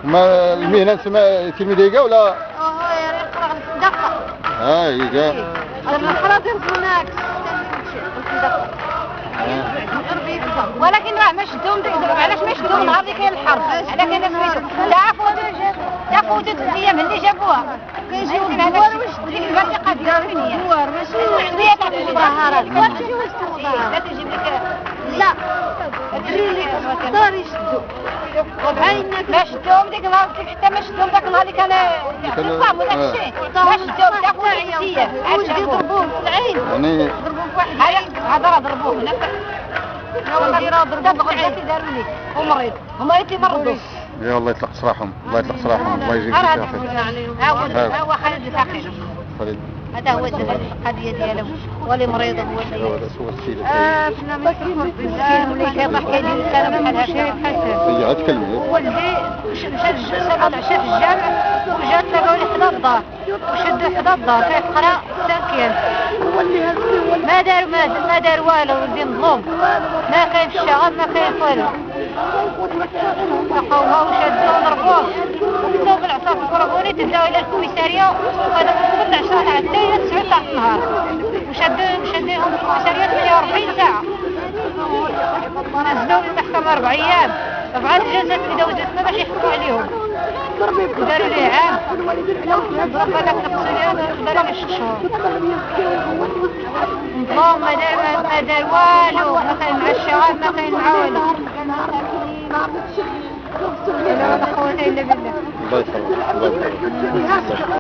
ما المهنة تسمى تلميذية ولا؟ يقرا في الدقة. يجا. الخلاط هناك. ولكن راه ما شدوهم علاش ما شدوهم نهار اللي كاين الحرب على كاين سميتو لا فوتت الايام اللي جابوها كيجيو الدوار واش ديك البريقه ديال الدوار ماشي شويه تاع المظاهرات لا تجيب لك لا تجيب لك الدار يشدوا ما شدوهم ديك النهار حتى ما شدوهم داك النهار اللي كان النظام وداك الشيء ما شدوهم داك الشيء واش ضربوهم في العين يعني ضربوهم في واحد هذا ضربوه هنا هما اللي مرضوا يا الله يطلق سراحهم الله يطلق سراحهم الله يجزيك خير. هو خالد الفقير خالد هذا هو القضيه ديالو ولي مريض هو السيد فينا مسكين اللي كيضحك يدير الكلام بحال هكا بحال هي تكلمي ولدي مشى العشاء في الجامع وجات لقاو لي حدا الدار وشدوا حدا الدار كيقرا ساكن ما دار والو ولدي مظلوم ما كاين الشغل ما كاين والو لقاوها وشدوه ضربوه وبداو بالعصا في الكربوني تداو الى الكوميساريه وهذا كل 10 تاع الليل 9 تاع النهار وشدوهم في الكوميساريه 48 ساعه نزلوا تحت 4 ايام 4 جلسات في دوزتنا باش يحكموا عليهم داروا ليه عام ضرب هذاك التقصير داروا ليه 6 شهور مظلوم ما دار والو ما كاين مع الشغال ما كاين مع والو لا قوة إلا بالله الله يسلمك الله يسلمك